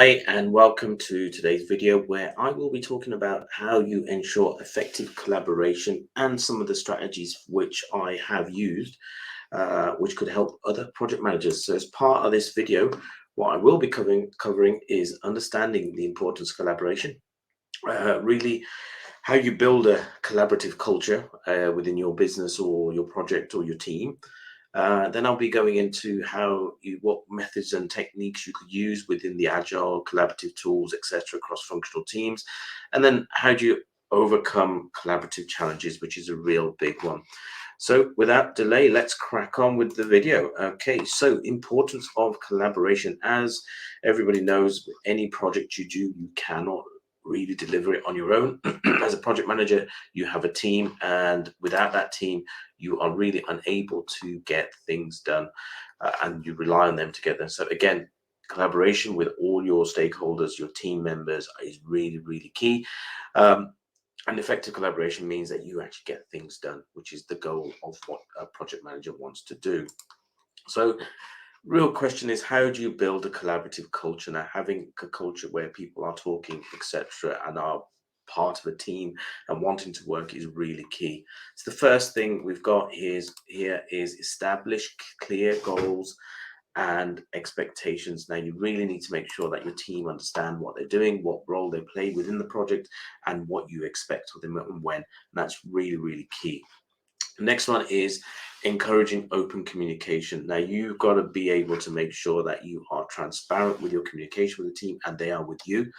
Hi, and welcome to today's video where I will be talking about how you ensure effective collaboration and some of the strategies which I have used, which could help other project managers. So, as part of this video, what I will be covering is understanding the importance of collaboration, really how you build a collaborative culture within your business or your project or your team. Then I'll be going into what methods and techniques you could use within the agile collaborative tools, etc., cross-functional teams, and then how do you overcome collaborative challenges, which is a real big one. So without delay, let's crack on with the video. Okay, so importance of collaboration. As everybody knows, with any project you do, you cannot really deliver it on your own. As a project manager, you have a team, and without that team, you are really unable to get things done, and you rely on them together. So again, collaboration with all your stakeholders, your team members, is really, really key. And effective collaboration means that you actually get things done, which is the goal of what a project manager wants to do. So real question is, how do you build a collaborative culture? Now, having a culture where people are talking, etc., and are part of a team and wanting to work is really key. So the first thing we've got here is establish clear goals and expectations. Now, you really need to make sure that your team understand what they're doing, what role they play within the project, and what you expect of them and when. And that's really, really key. The next one is encouraging open communication. Now, you've got to be able to make sure that you are transparent with your communication with the team, and they are with you,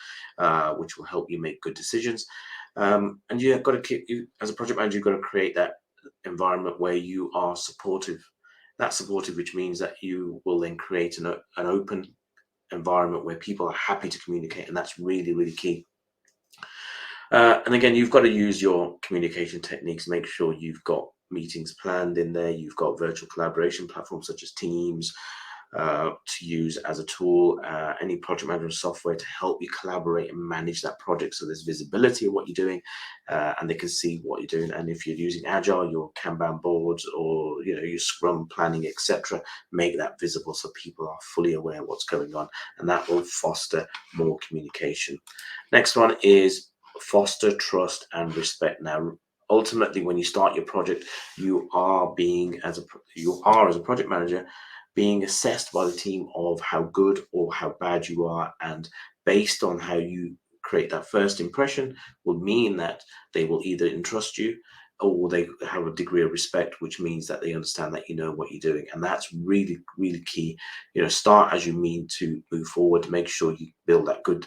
which will help you make good decisions. And you've got to keep, as a project manager, you've got to create that environment where you are supportive. That's supportive, which means that you will then create an open environment where people are happy to communicate, and that's really, really key. And again, you've got to use your communication techniques. Make sure you've got meetings planned in there. You've got virtual collaboration platforms such as Teams to use as a tool, any project management software to help you collaborate and manage that project. So there's visibility of what you're doing, and they can see what you're doing. And if you're using Agile, your Kanban boards or your Scrum planning, etc., make that visible so people are fully aware of what's going on, and that will foster more communication. Next one is foster trust and respect. Now, ultimately, when you start your project, you are as a project manager being assessed by the team of how good or how bad you are, and based on how you create that first impression will mean that they will either entrust you or they have a degree of respect, which means that they understand that you know what you're doing. And that's really, really key. Start as you mean to move forward. Make sure you build that good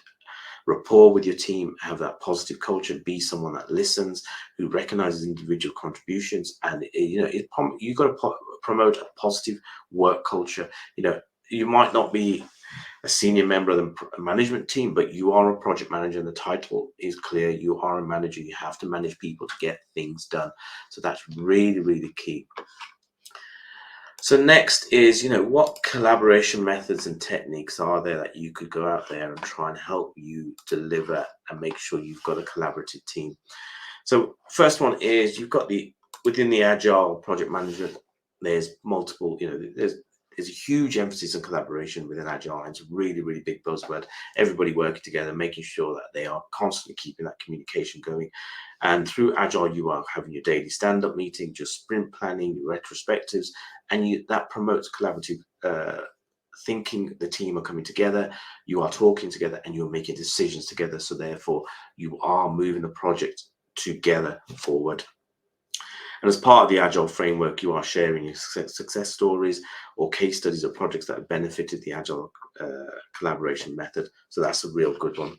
rapport with your team, have that positive culture, be someone that listens, who recognizes individual contributions, and you've got to promote a positive work culture. You might not be a senior member of the management team, but you are a project manager, and the title is clear. You are a manager. You have to manage people to get things done. So that's really, really key. So next is, what collaboration methods and techniques are there that you could go out there and try and help you deliver and make sure you've got a collaborative team. So first one is within the Agile project management, there's multiple, there's a huge emphasis on collaboration within Agile. And it's a really, really big buzzword. Everybody working together, making sure that they are constantly keeping that communication going. And through Agile, you are having your daily stand-up meeting, your sprint planning, your retrospectives, and that promotes collaborative thinking. The team are coming together, you are talking together, and you're making decisions together. So therefore, you are moving the project together forward. And as part of the Agile framework, you are sharing your success stories or case studies of projects that have benefited the Agile collaboration method. So that's a real good one.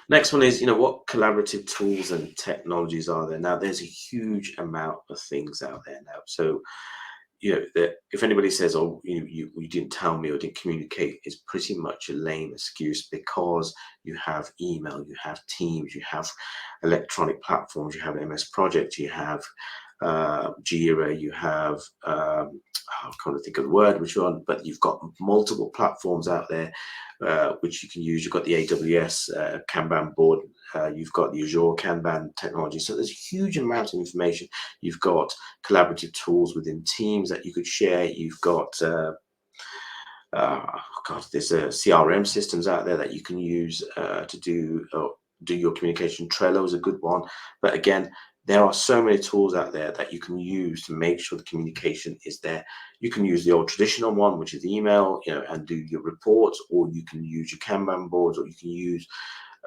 Next one is, what collaborative tools and technologies are there? Now, there's a huge amount of things out there now. So, that if anybody says, oh, you didn't tell me or didn't communicate, is pretty much a lame excuse, because you have email, you have Teams, you have electronic platforms, you have MS Project, you have Jira, you have I can't think of the word which one, but you've got multiple platforms out there which you can use. You've got the AWS Kanban board, you've got the Azure Kanban technology. So there's a huge amount of information. You've got collaborative tools within Teams that you could share. You've got God, there's CRM systems out there that you can use to do your communication. Trello is a good one, but again, there are so many tools out there that you can use to make sure the communication is there. You can use the old traditional one, which is email, and do your reports, or you can use your Kanban boards, or you can use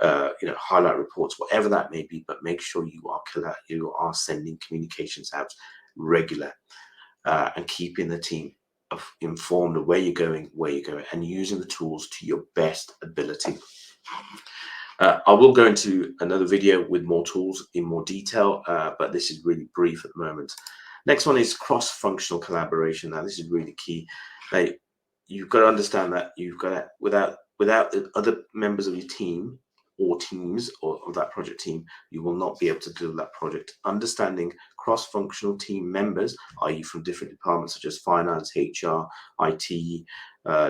highlight reports, whatever that may be. But make sure you are sending communications out regular, and keeping the team informed of where you're going, and using the tools to your best ability. I will go into another video with more tools in more detail, but this is really brief at the moment. Next one is cross-functional collaboration. Now, this is really key. Now, you've got to understand that without the other members of your team or teams or of that project team, you will not be able to do that project. Understanding cross-functional team members, i.e. from different departments such as finance, HR, IT,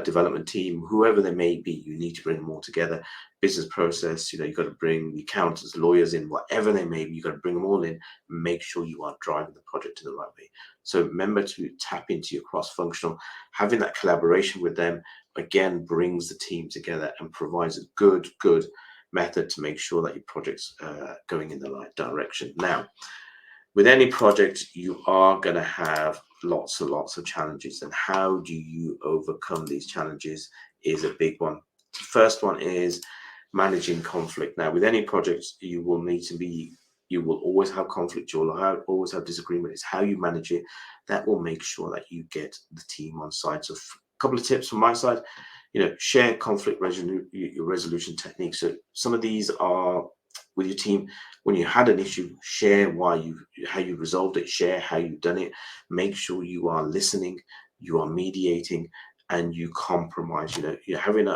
development team, whoever they may be, you need to bring them all together. Business process, you've got to bring the accountants, lawyers in, whatever they may be, you've got to bring them all in, make sure you are driving the project in the right way. So remember to tap into your cross-functional. Having that collaboration with them, again, brings the team together and provides a good method to make sure that your project's going in the right direction. Now, with any project, you are going to have lots of challenges, and how do you overcome these challenges is a big one. The first one is managing conflict. Now, with any project, you will always have conflict, always have disagreement. It's how you manage it that will make sure that you get the team on side. So a couple of tips from my side, share conflict resolution techniques. So some of these are with your team. When you had an issue, share how you resolved it, share how you've done it. Make sure you are listening, you are mediating, and you compromise. You're having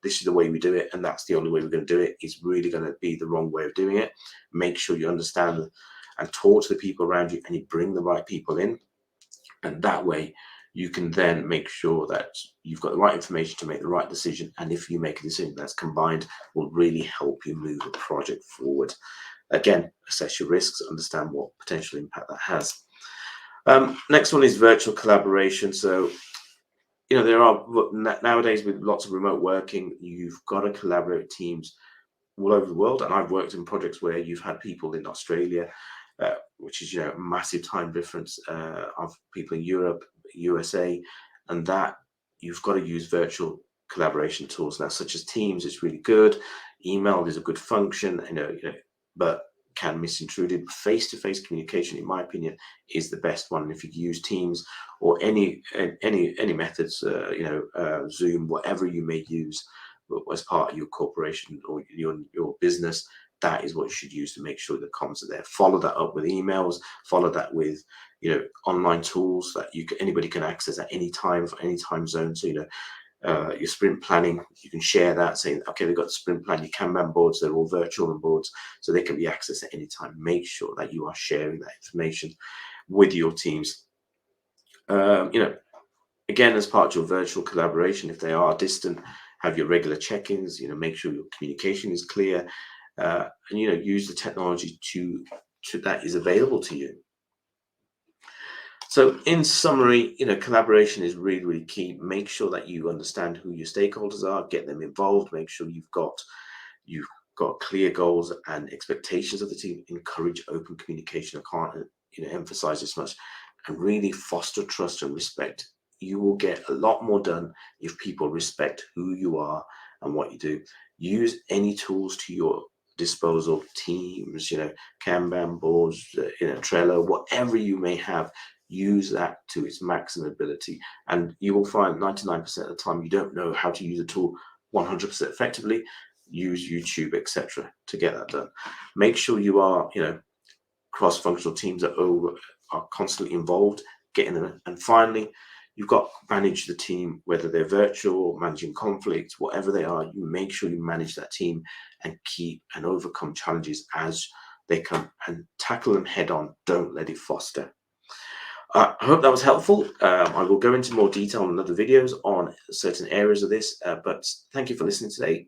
this is the way we do it, and that's the only way we're going to do it. It's really going to be the wrong way of doing it. Make sure you understand and talk to the people around you, and you bring the right people in, and that way you can then make sure that you've got the right information to make the right decision. And if you make a decision that's combined, will really help you move the project forward. Again, assess your risks, understand what potential impact that has. Next one is virtual collaboration. So, there are nowadays, with lots of remote working, you've got to collaborate with teams all over the world. And I've worked in projects where you've had people in Australia, which is a massive time difference, of people in Europe, USA, and that you've got to use virtual collaboration tools now, such as Teams. It's really good. Email is a good function, but can misintruded. Face-to-face communication, in my opinion, is the best one. If you use Teams or any methods, Zoom, whatever you may use as part of your corporation or your business, that is what you should use to make sure the comms are there. Follow that up with emails. Follow that with online tools that anybody can access at any time for any time zone. So your sprint planning, you can share that, saying, okay, we've got the sprint plan. Your Kanban boards, they're all virtual boards, so they can be accessed at any time. Make sure that you are sharing that information with your teams. Again, as part of your virtual collaboration, if they are distant, have your regular check-ins. Make sure your communication is clear, and use the technology to that is available to you. So in summary, collaboration is really, really key. Make sure that you understand who your stakeholders are, get them involved, make sure you've got clear goals and expectations of the team. Encourage open communication. I can't emphasize this much. And really foster trust and respect. You will get a lot more done if people respect who you are and what you do. Use any tools to your disposal, Teams, Kanban boards, Trello, whatever you may have. Use that to its maximum ability, and you will find 99% of the time you don't know how to use a tool 100% effectively. Use YouTube, etc., to get that done. Make sure you are, cross-functional teams are constantly involved, getting them. And finally, you've got to manage the team, whether they're virtual, managing conflicts, whatever they are. You make sure you manage that team and keep and overcome challenges as they come, and tackle them head on. Don't let it foster. I hope that was helpful. I will go into more detail in other videos on certain areas of this, but thank you for listening today.